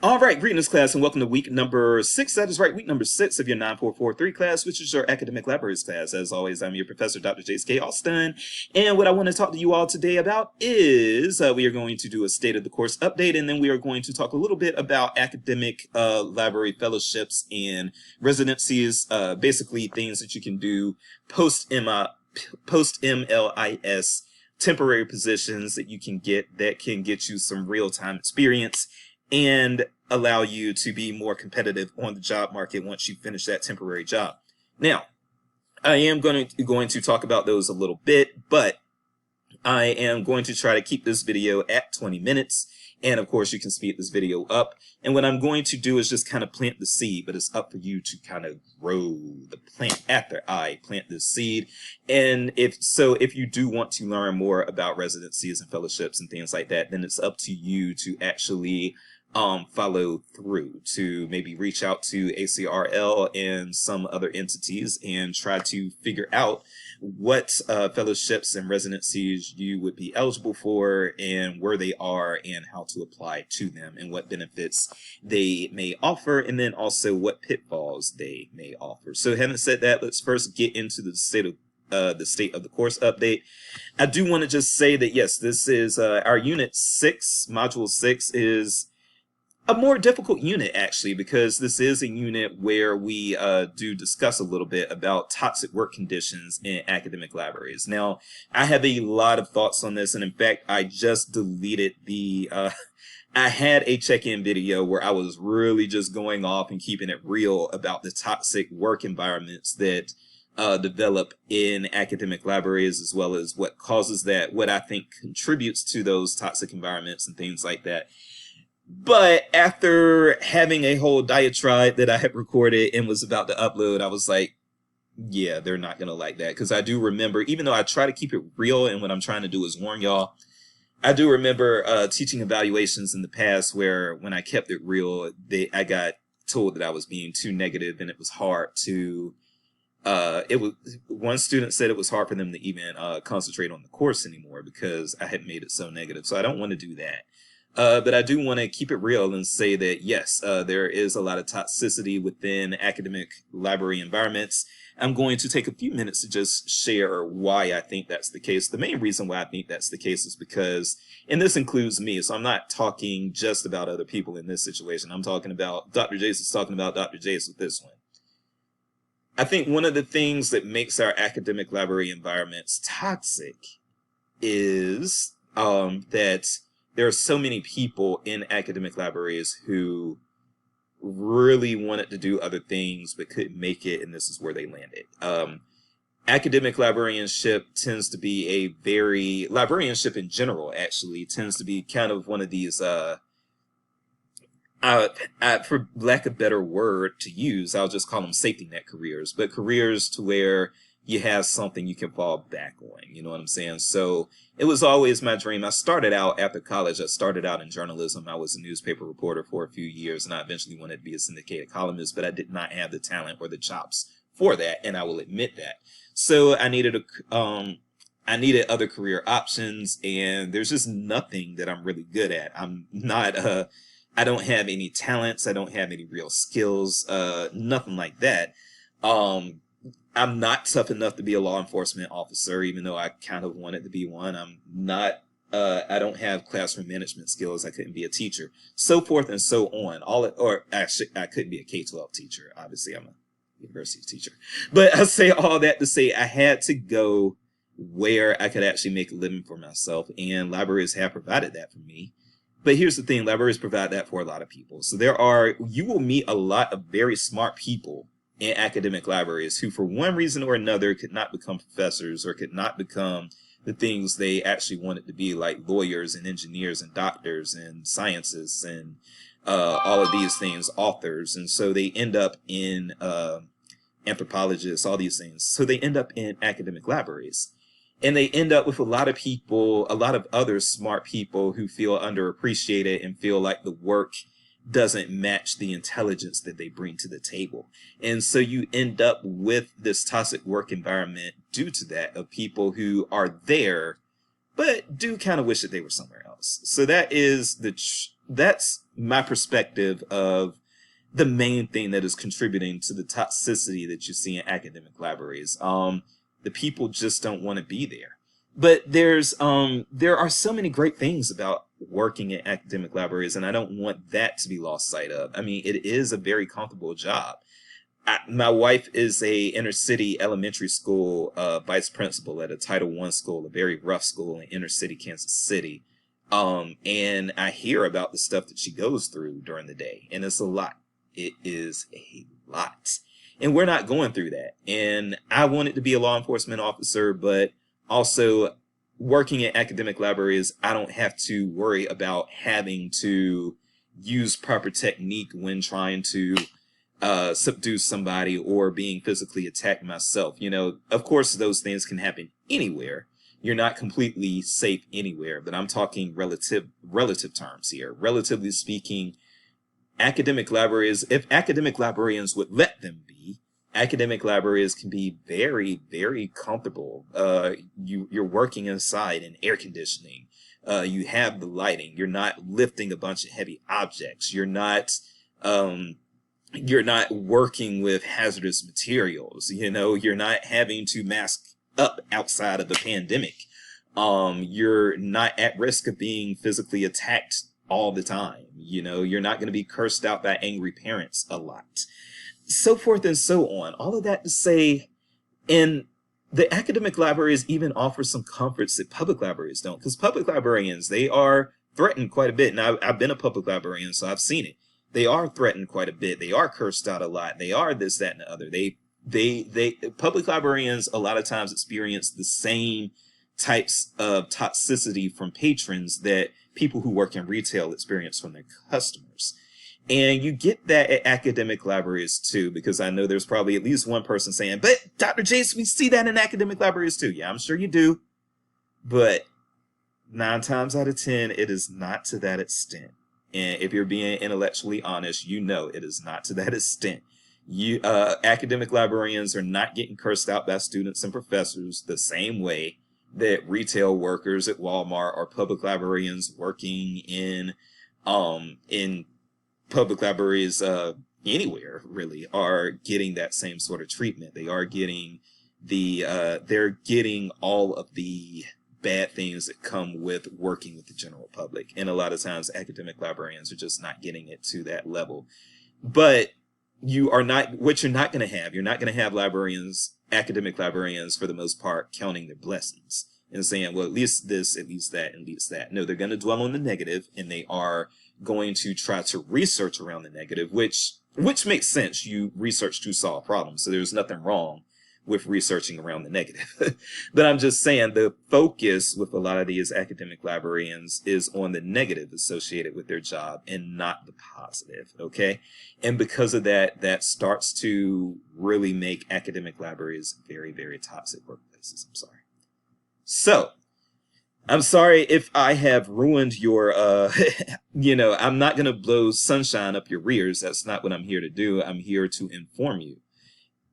All right, greetings, class, and welcome to week number 6. That is right, week number 6 of your 9443 class, which is your academic libraries class. As always, I'm your professor, Dr. J.S.K. Austin, and what I want to talk to you all today about is we are going to do a state of the course update, and then we are going to talk a little bit about academic library fellowships and residencies, basically things that you can do post MLIS, temporary positions that you can get that can get you some real-time experience and allow you to be more competitive on the job market once you finish that temporary job. Now, I am going to talk about those a little bit, but I am going to try to keep this video at 20 minutes. And of course, you can speed this video up. And what I'm going to do is just kind of plant the seed, but it's up for you to kind of grow the plant after I plant this seed. And if you do want to learn more about residencies and fellowships and things like that, then it's up to you to actually follow through, to maybe reach out to ACRL and some other entities and try to figure out what fellowships and residencies you would be eligible for and where they are and how to apply to them and what benefits they may offer, and then also what pitfalls they may offer. So having said that, let's first get into the state of the course update. I do want to just say that yes, this is our unit 6, module 6 is a more difficult unit, actually, because this is a unit where we do discuss a little bit about toxic work conditions in academic libraries. Now, I have a lot of thoughts on this, and in fact, I just deleted the I had a check-in video where I was really just going off and keeping it real about the toxic work environments that develop in academic libraries, as well as what causes that, what I think contributes to those toxic environments and things like that. But after having a whole diatribe that I had recorded and was about to upload, I was like, yeah, they're not going to like that. Because I do remember, even though I try to keep it real and what I'm trying to do is warn y'all, I do remember teaching evaluations in the past where when I kept it real, I got told that I was being too negative, and it was hard to, one student said it was hard for them to even concentrate on the course anymore because I had made it so negative. So I don't want to do that. But I do want to keep it real and say that, yes, there is a lot of toxicity within academic library environments. I'm going to take a few minutes to just share why I think that's the case. The main reason why I think that's the case is because, and this includes me, so I'm not talking just about other people in this situation. I'm talking about Dr. Jace is talking about Dr. Jace with this one. I think one of the things that makes our academic library environments toxic is that there are so many people in academic libraries who really wanted to do other things but couldn't make it, and this is where they landed. Academic librarianship tends to be librarianship in general actually tends to be kind of one of these, for lack of a better word to use, I'll just call them safety net careers, but careers to where you have something you can fall back on, you know what I'm saying? So it was always my dream. I started out after college. I started out in journalism. I was a newspaper reporter for a few years, and I eventually wanted to be a syndicated columnist, but I did not have the talent or the chops for that, and I will admit that. So I needed other career options, and there's just nothing that I'm really good at. I'm not I don't have any talents. I don't have any real skills. Nothing like that. I'm not tough enough to be a law enforcement officer, even though I kind of wanted to be one. I'm not, I don't have classroom management skills. I couldn't be a teacher, so forth and so on. Actually, I couldn't be a K-12 teacher. Obviously, I'm a university teacher. But I say all that to say I had to go where I could actually make a living for myself, and libraries have provided that for me. But here's the thing, libraries provide that for a lot of people. So you will meet a lot of very smart people in academic libraries who, for one reason or another, could not become professors or could not become the things they actually wanted to be, like lawyers and engineers and doctors and scientists and all of these things, authors. And so they end up in anthropologists, all these things. So they end up in academic libraries. And they end up with a lot of people, a lot of other smart people who feel underappreciated and feel like the work doesn't match the intelligence that they bring to the table. And so you end up with this toxic work environment due to that, of people who are there, but do kind of wish that they were somewhere else. So that is that's my perspective of the main thing that is contributing to the toxicity that you see in academic libraries. The people just don't want to be there. But there are so many great things about working in academic libraries, and I don't want that to be lost sight of. I mean, it is a very comfortable job. My wife is a inner city elementary school vice principal at a Title I school, a very rough school in inner city Kansas City. And I hear about the stuff that she goes through during the day, and it's a lot. It is a lot. And we're not going through that. And I wanted to be a law enforcement officer, but also working in academic libraries, I don't have to worry about having to use proper technique when trying to subdue somebody or being physically attacked myself. You know, of course, those things can happen anywhere. You're not completely safe anywhere, but I'm talking relative terms here. Relatively speaking, academic libraries, if academic librarians would let them be, academic libraries can be very, very comfortable. You're working inside in air conditioning. You have the lighting. You're not lifting a bunch of heavy objects. You're not working with hazardous materials. You know, you're not having to mask up outside of a pandemic. You're not at risk of being physically attacked all the time. You know, you're not going to be cursed out by angry parents a lot. So forth and so on. All of that to say, and the academic libraries even offer some comforts that public libraries don't, because public librarians, they are threatened quite a bit. Now, I've been a public librarian, so I've seen it. They are threatened quite a bit. They are cursed out a lot. They are this, that, and the other. Public librarians a lot of times experience the same types of toxicity from patrons that people who work in retail experience from their customers. And you get that at academic libraries too, because I know there's probably at least one person saying, but Dr. Jace, we see that in academic libraries too. Yeah, I'm sure you do. But 9 times out of 10, it is not to that extent. And if you're being intellectually honest, you know it is not to that extent. Academic librarians are not getting cursed out by students and professors the same way that retail workers at Walmart or public librarians working in public libraries anywhere really are getting that same sort of treatment. They are getting they're getting all of the bad things that come with working with the general public. And a lot of times academic librarians are just not getting it to that level. But you're not going to have academic librarians for the most part counting their blessings and saying, well, at least this, at least that, at least that. No, they're going to dwell on the negative, and they are going to try to research around the negative, which makes sense. You research to solve problems. So there's nothing wrong with researching around the negative. But I'm just saying the focus with a lot of these academic librarians is on the negative associated with their job and not the positive, okay? And because of that, that starts to really make academic libraries very, very toxic workplaces. I'm sorry. So, I'm sorry if I have ruined your, I'm not going to blow sunshine up your rears. That's not what I'm here to do. I'm here to inform you.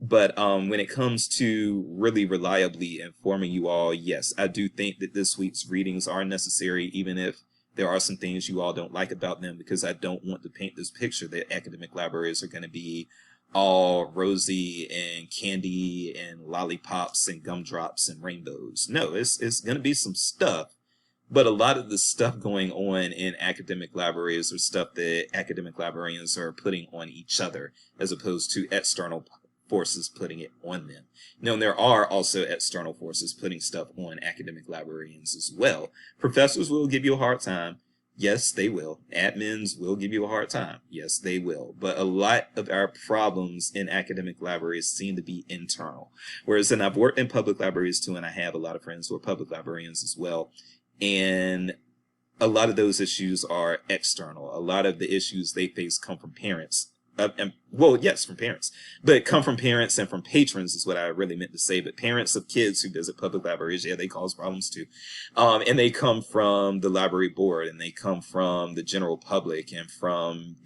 But when it comes to really reliably informing you all, yes, I do think that this week's readings are necessary, even if there are some things you all don't like about them, because I don't want to paint this picture that academic libraries are going to be all rosy and candy and lollipops and gumdrops and rainbows. No, it's going to be some stuff. But a lot of the stuff going on in academic libraries are stuff that academic librarians are putting on each other as opposed to external forces putting it on them. Now, there are also external forces putting stuff on academic librarians as well. Professors will give you a hard time. Yes, they will. Admins will give you a hard time. Yes, they will. But a lot of our problems in academic libraries seem to be internal. Whereas, and I've worked in public libraries too, and I have a lot of friends who are public librarians as well. And a lot of those issues are external. A lot of the issues they face come from parents. From parents, but come from parents and from patrons is what I really meant to say. But parents of kids who visit public libraries, yeah, they cause problems too. And they come from the library board, and they come from the general public, and from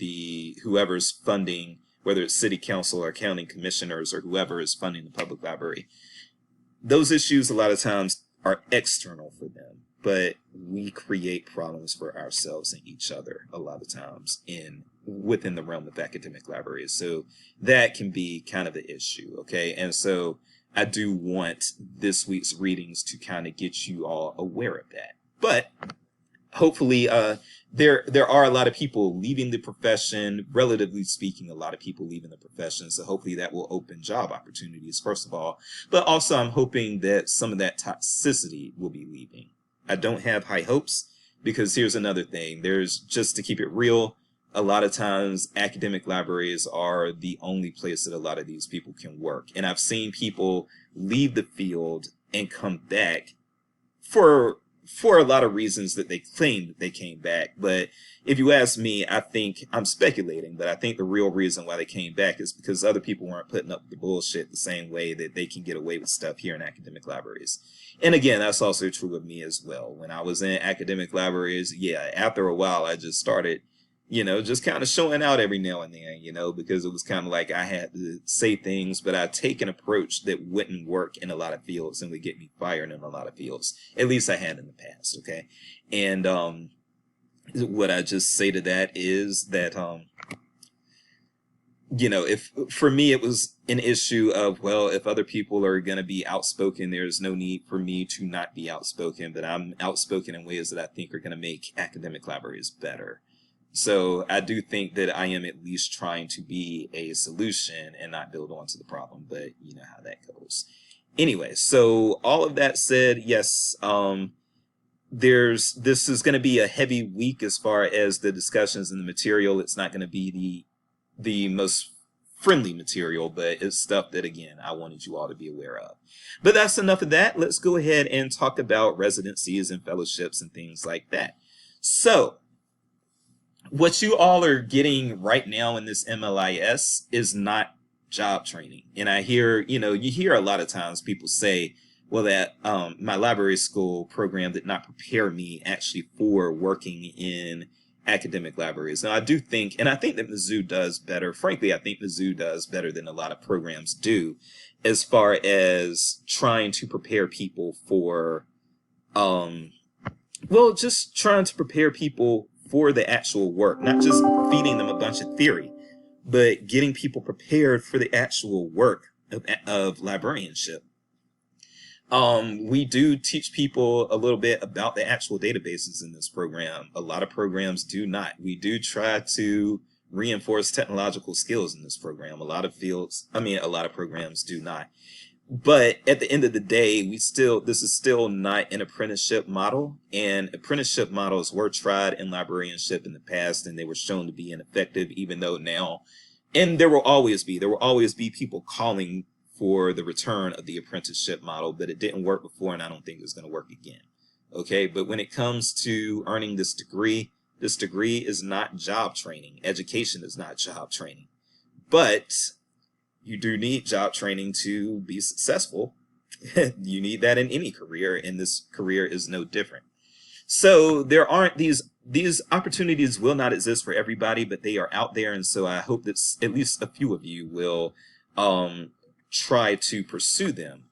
whoever's funding, whether it's city council or county commissioners or whoever is funding the public library. Those issues a lot of times are external for them. but we create problems for ourselves and each other a lot of times within the realm of academic libraries. So that can be kind of the issue, okay? And so I do want this week's readings to kind of get you all aware of that. But hopefully, there are a lot of people leaving the profession, relatively speaking, a lot of people leaving the profession. So hopefully that will open job opportunities, first of all. But also I'm hoping that some of that toxicity will be leaving. I don't have high hopes, because here's another thing. Just to keep it real, a lot of times academic libraries are the only place that a lot of these people can work. And I've seen people leave the field and come back for a lot of reasons that they claim that they came back. But if you ask me, I think, I'm speculating, but I think the real reason why they came back is because other people weren't putting up with the bullshit the same way that they can get away with stuff here in academic libraries. And again, that's also true of me as well. When I was in academic libraries, yeah, after a while, I just started, just kind of showing out every now and then, because it was kind of like I had to say things, but I'd take an approach that wouldn't work in a lot of fields and would get me fired in a lot of fields. At least I had in the past, okay? And what I just say to that is that, if for me it was an issue of, well, if other people are going to be outspoken, there's no need for me to not be outspoken, but I'm outspoken in ways that I think are going to make academic libraries better. So I do think that I am at least trying to be a solution and not build onto the problem, but you know how that goes. Anyway, so all of that said, yes, this is going to be a heavy week as far as the discussions and the material. It's not going to be the most friendly material, but it's stuff that, again, I wanted you all to be aware of. But that's enough of that. Let's go ahead and talk about residencies and fellowships and things like that. So what you all are getting right now in this MLIS is not job training. And I hear, you hear a lot of times people say, well, that my library school program did not prepare me actually for working in academic libraries. Now, I do think, and I think that Mizzou does better. Frankly, I think Mizzou does better than a lot of programs do as far as trying to prepare people for, just trying to prepare people for the actual work, not just feeding them a bunch of theory, but getting people prepared for the actual work of librarianship. We do teach people a little bit about the actual databases in this program. A lot of programs do not. We do try to reinforce technological skills in this program. A lot of programs do not. But at the end of the day, this is still not an apprenticeship model, and apprenticeship models were tried in librarianship in the past, and they were shown to be ineffective, even though now, and there will always be people calling for the return of the apprenticeship model, but it didn't work before, and I don't think it's going to work again. Okay, but when it comes to earning this degree is not job training. Education is not job training. But you do need job training to be successful. You need that in any career, and this career is no different. So there aren't these opportunities will not exist for everybody, but they are out there, and so I hope that at least a few of you will try to pursue them.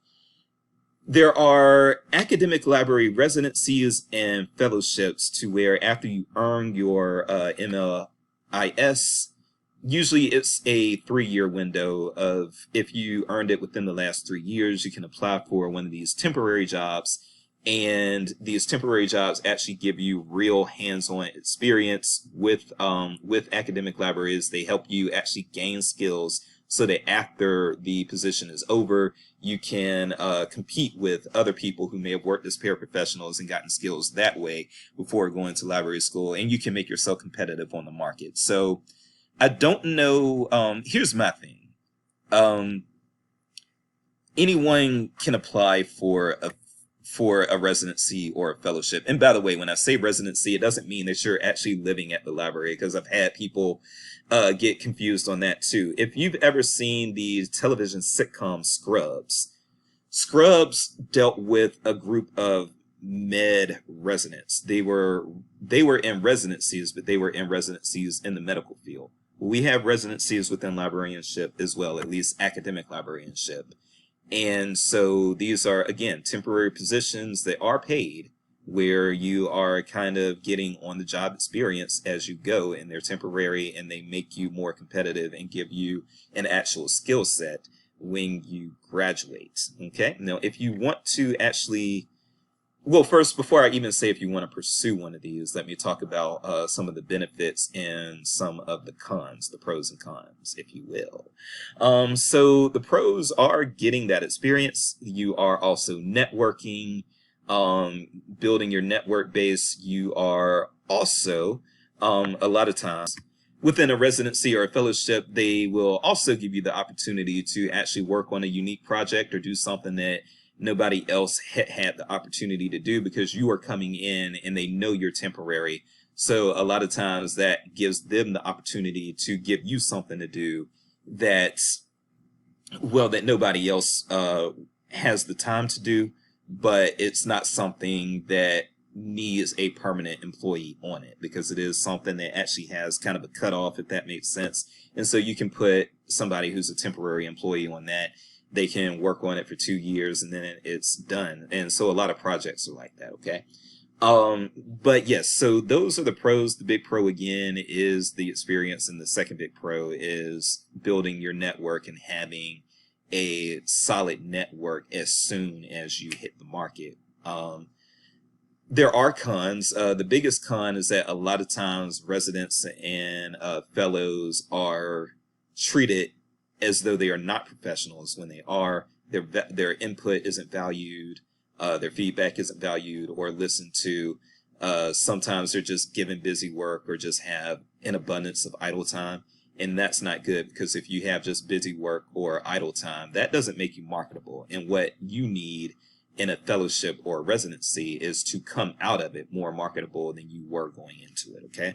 There are academic library residencies and fellowships to where after you earn your MLIS, usually it's a 3-year window of, if you earned it within the last 3 years, you can apply for one of these temporary jobs. And these temporary jobs actually give you real hands-on experience with academic libraries. They help you actually gain skills so that after the position is over, you can compete with other people who may have worked as paraprofessionals and gotten skills that way before going to library school, and you can make yourself competitive on the market. So I don't know. Here's my thing. Anyone can apply for a residency or a fellowship. And by the way, when I say residency, it doesn't mean that you're actually living at the library, because I've had people get confused on that too. If you've ever seen the television sitcom Scrubs dealt with a group of med residents. They were in residencies, but they were in residencies in the medical field. We have residencies within librarianship as well, at least academic librarianship. And so these are, again, temporary positions that are paid, where you are kind of getting on the job experience as you go, and they're temporary and they make you more competitive and give you an actual skill set when you graduate. Okay. Now, if you want to actually, well, first, before I even say if you want to pursue one of these, let me talk about some of the benefits and some of the cons, the pros and cons, if you will. So the pros are getting that experience. You are also networking, building your network base. You are also, a lot of times, within a residency or a fellowship, they will also give you the opportunity to actually work on a unique project or do something that nobody else had the opportunity to do, because you are coming in and they know you're temporary. So a lot of times that gives them the opportunity to give you something to do that, well, that nobody else has the time to do, but it's not something that needs a permanent employee on it, because it is something that actually has kind of a cutoff, if that makes sense. And so you can put somebody who's a temporary employee on that. They can work on it for 2 years and then it's done. And so a lot of projects are like that. Okay. But yes, so those are the pros. The big pro again is the experience, and the second big pro is building your network and having a solid network as soon as you hit the market. There are cons. The biggest con is that a lot of times residents and fellows are treated as though they are not professionals when they are. Their input isn't valued, their feedback isn't valued or listened to. Sometimes they're just given busy work or just have an abundance of idle time. And that's not good, because if you have just busy work or idle time, that doesn't make you marketable. And what you need in a fellowship or a residency is to come out of it more marketable than you were going into it. Okay.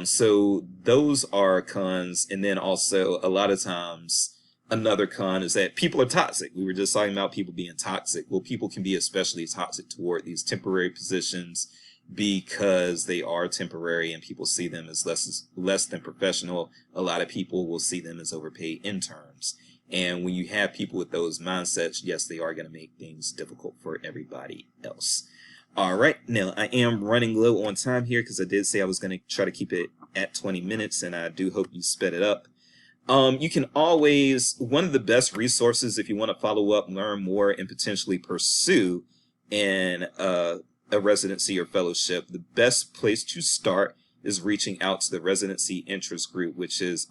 So those are cons. And then also a lot of times another con is that people are toxic. We were just talking about people being toxic. Well, people can be especially toxic toward these temporary positions because they are temporary and people see them as less than professional. A lot of people will see them as overpaid interns. And when you have people with those mindsets, yes, they are going to make things difficult for everybody else. All right. Now, I am running low on time here because I did say I was going to try to keep it at 20 minutes, and I do hope you sped it up. You can always, one of the best resources if you want to follow up, learn more, and potentially pursue in a residency or fellowship, the best place to start is reaching out to the Residency Interest Group, which is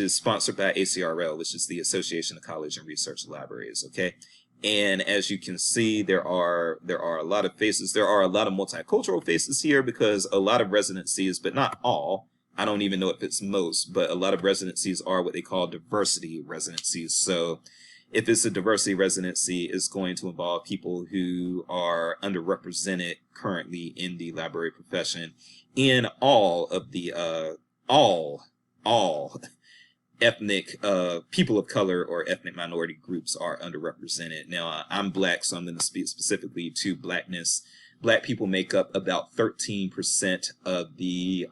sponsored by ACRL, which is the Association of College and Research Libraries. Okay. And as you can see, there are a lot of faces. There are a lot of multicultural faces here, because a lot of residencies, but not all, I don't even know if it's most, but a lot of residencies are what they call diversity residencies. So if it's a diversity residency, it's going to involve people who are underrepresented currently in the library profession in all of the, all ethnic people of color or ethnic minority groups are underrepresented. Now, I'm Black, so I'm going to speak specifically to Blackness. Black people make up about 13% of the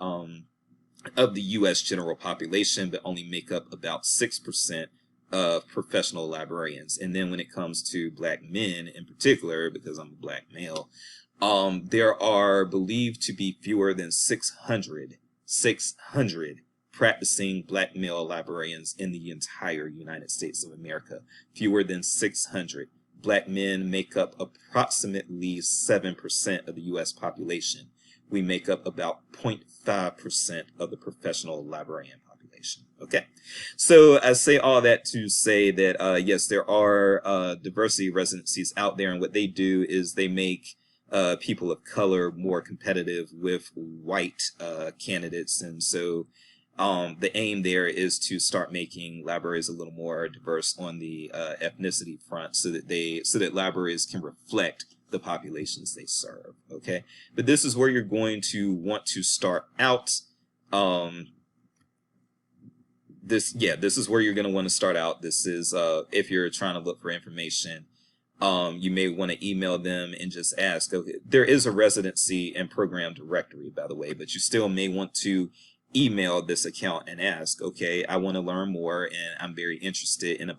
U.S. general population, but only make up about 6% of professional librarians. And then when it comes to Black men in particular, because I'm a Black male, there are believed to be fewer than 600 practicing Black male librarians in the entire United States of America. Fewer than 600. Black men make up approximately 7% of the U.S. population. We make up about 0.5% of the professional librarian population. Okay, so I say all that to say that yes, there are diversity residencies out there, and what they do is they make people of color more competitive with white candidates. And so the aim there is to start making libraries a little more diverse on the ethnicity front, so that libraries can reflect the populations they serve. Okay, but this is where you're going to want to start out. This is where you're going to want to start out. This is if you're trying to look for information. You may want to email them and just ask. Okay, there is a residency and program directory, by the way, but you still may want to email this account and ask, okay, I want to learn more and I'm very interested in a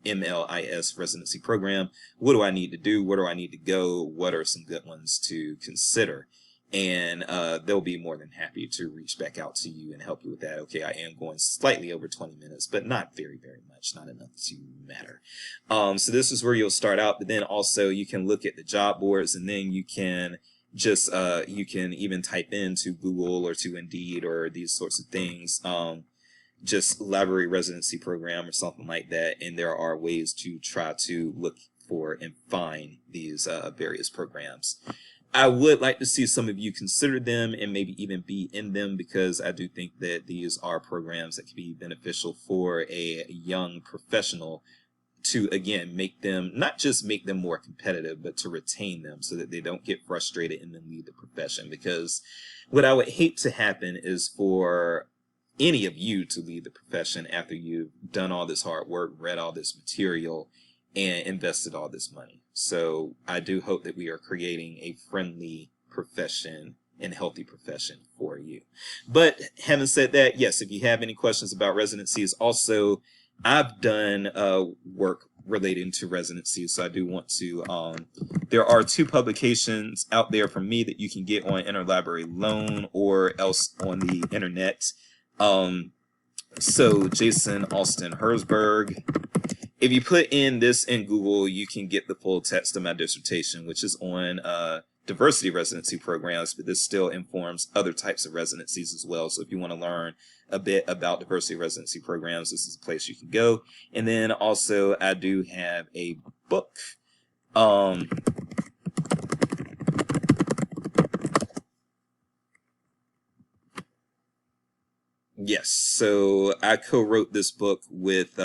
MLIS residency program. What do I need to do? Where do I need to go? What are some good ones to consider? And they'll be more than happy to reach back out to you and help you with that. Okay, I am going slightly over 20 minutes, but not very, very much, not enough to matter. So this is where you'll start out, but then also you can look at the job boards, and then you can just, you can even type into Google or to Indeed or these sorts of things, just library residency program or something like that, and there are ways to try to look for and find these various programs. I would like to see some of you consider them and maybe even be in them, because I do think that these are programs that can be beneficial for a young professional to, again, make them, not just make them more competitive, but to retain them so that they don't get frustrated and then leave the profession. Because what I would hate to happen is for any of you to leave the profession after you've done all this hard work, read all this material, and invested all this money. So I do hope that we are creating a friendly profession and healthy profession for you. But having said that, yes, if you have any questions about residencies, also I've done work relating to residencies, so I do want to, there are 2 publications out there from me that you can get on Interlibrary Loan or else on the internet. So Jason Austin Herzberg. If you put in this in Google, you can get the full text of my dissertation, which is on diversity residency programs, but this still informs other types of residencies as well. So if you want to learn a bit about diversity residency programs, this is a place you can go. And then also I do have a book. Yes, so I co-wrote this book with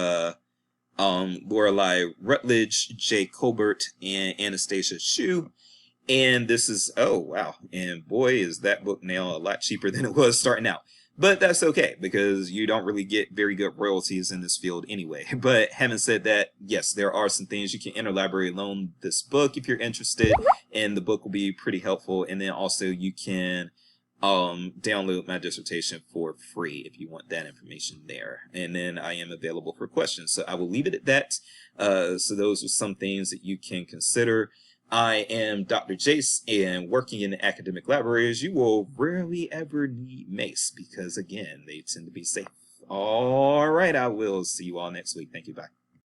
Lorelei Rutledge, Jay Colbert, and Anastasia Shu. And this is, oh, wow. And boy, is that book now a lot cheaper than it was starting out. But that's okay, because you don't really get very good royalties in this field anyway. But having said that, yes, there are some things you can interlibrary loan this book if you're interested, and the book will be pretty helpful. And then also you can download my dissertation for free if you want that information there. And then I am available for questions. So I will leave it at that. So those are some things that you can consider. I am Dr. Jace, and working in the academic libraries, you will rarely ever need mace because, again, they tend to be safe. All right, I will see you all next week. Thank you. Bye.